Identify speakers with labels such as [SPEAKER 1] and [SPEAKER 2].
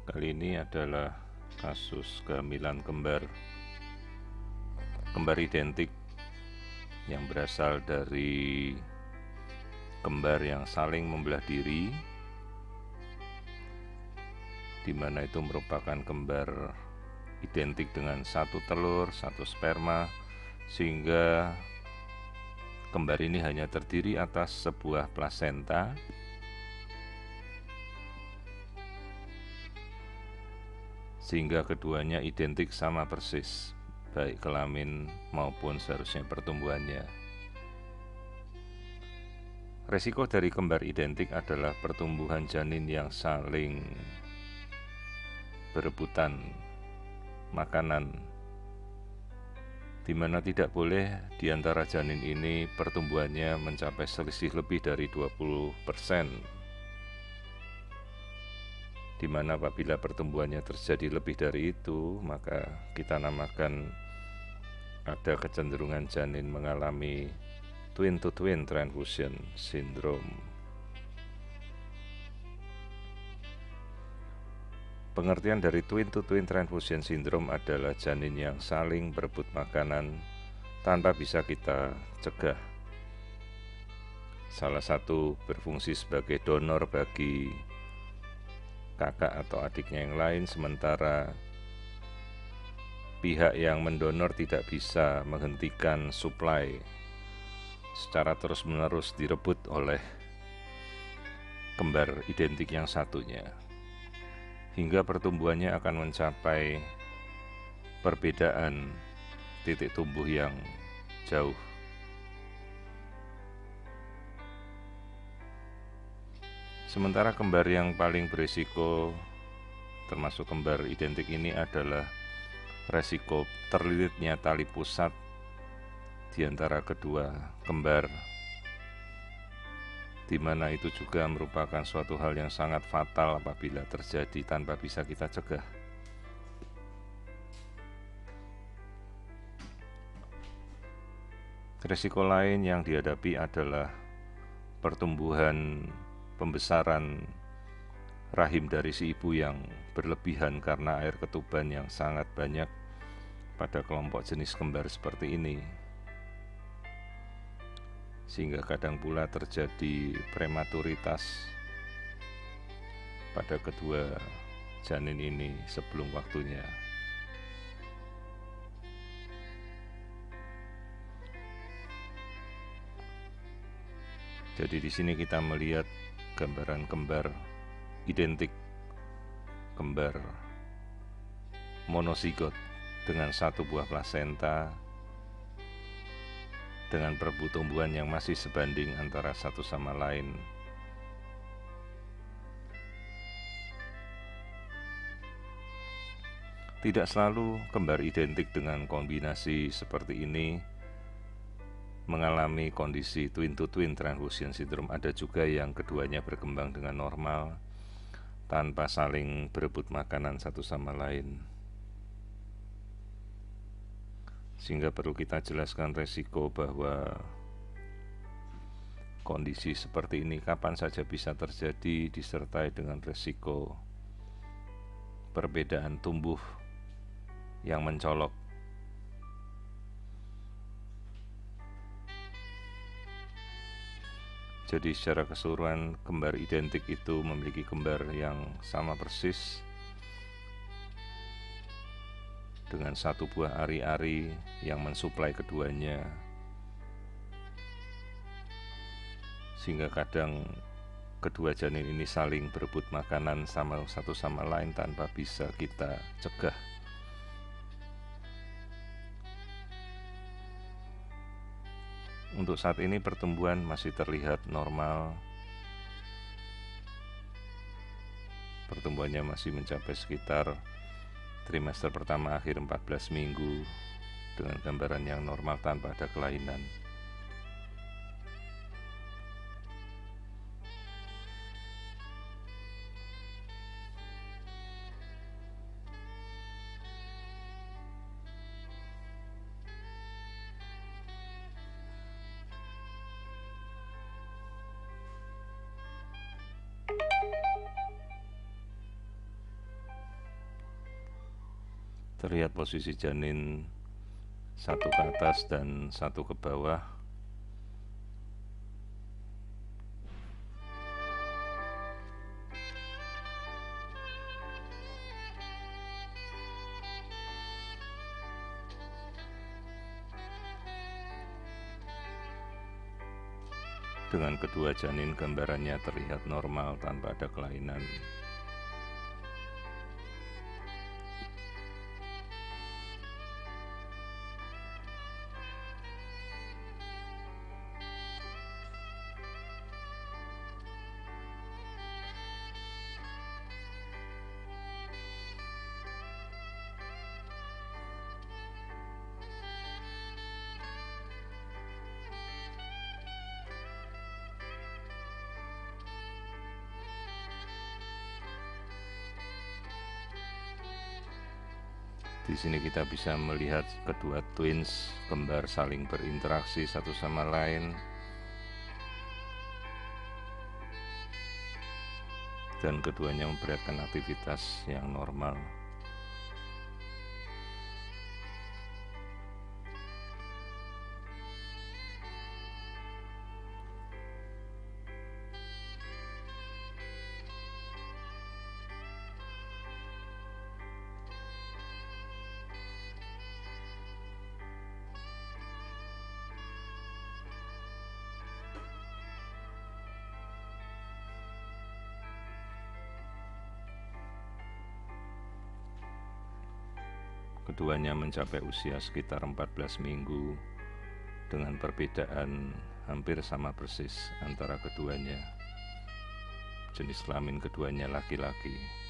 [SPEAKER 1] Kali ini adalah kasus kehamilan kembar identik yang berasal dari kembar yang saling membelah diri, di mana itu merupakan kembar identik dengan satu telur, satu sperma, sehingga kembar ini hanya terdiri atas sebuah plasenta. Sehingga keduanya identik sama persis, baik kelamin maupun seharusnya pertumbuhannya. Resiko dari kembar identik adalah pertumbuhan janin yang saling berebutan makanan, di mana tidak boleh di antara janin ini pertumbuhannya mencapai selisih lebih dari 20%, di mana apabila pertumbuhannya terjadi lebih dari itu, maka kita namakan ada kecenderungan janin mengalami twin-to-twin transfusion syndrome. Pengertian dari twin-to-twin transfusion syndrome adalah janin yang saling berebut makanan tanpa bisa kita cegah. Salah satu berfungsi sebagai donor bagi kakak atau adiknya yang lain, sementara pihak yang mendonor tidak bisa menghentikan suplai secara terus-menerus direbut oleh kembar identik yang satunya, hingga pertumbuhannya akan mencapai perbedaan titik tumbuh yang jauh. Sementara kembar yang paling berisiko termasuk kembar identik ini adalah resiko terlilitnya tali pusat di antara kedua kembar, di mana itu juga merupakan suatu hal yang sangat fatal apabila terjadi tanpa bisa kita cegah. Risiko lain yang dihadapi adalah pertumbuhan pembesaran rahim dari si ibu yang berlebihan karena air ketuban yang sangat banyak pada kelompok jenis kembar seperti ini, sehingga kadang pula terjadi prematuritas pada kedua janin ini sebelum waktunya. Jadi di sini kita melihat gambaran kembar identik, kembar monozigot dengan satu buah plasenta dengan pertumbuhan yang masih sebanding antara satu sama lain. Tidak selalu kembar identik dengan kombinasi seperti ini mengalami kondisi twin-to-twin transfusion syndrome. Ada juga yang keduanya berkembang dengan normal tanpa saling berebut makanan satu sama lain. Sehingga perlu kita jelaskan resiko bahwa kondisi seperti ini kapan saja bisa terjadi, disertai dengan resiko perbedaan tumbuh yang mencolok. Jadi secara keseluruhan kembar identik itu memiliki kembar yang sama persis dengan satu buah ari-ari yang mensuplai keduanya, sehingga kadang kedua janin ini saling berebut makanan sama satu sama lain tanpa bisa kita cegah. Untuk saat ini pertumbuhan masih terlihat normal. Pertumbuhannya masih mencapai sekitar trimester pertama akhir 14 minggu dengan gambaran yang normal tanpa ada kelainan. Terlihat posisi janin satu ke atas dan satu ke bawah. Dengan kedua janin gambarannya terlihat normal tanpa ada kelainan. Di sini kita bisa melihat kedua twins kembar saling berinteraksi satu sama lain, dan keduanya memperlihatkan aktivitas yang normal. Keduanya mencapai usia sekitar 14 minggu dengan perbedaan hampir sama persis antara keduanya. Jenis kelamin keduanya laki-laki.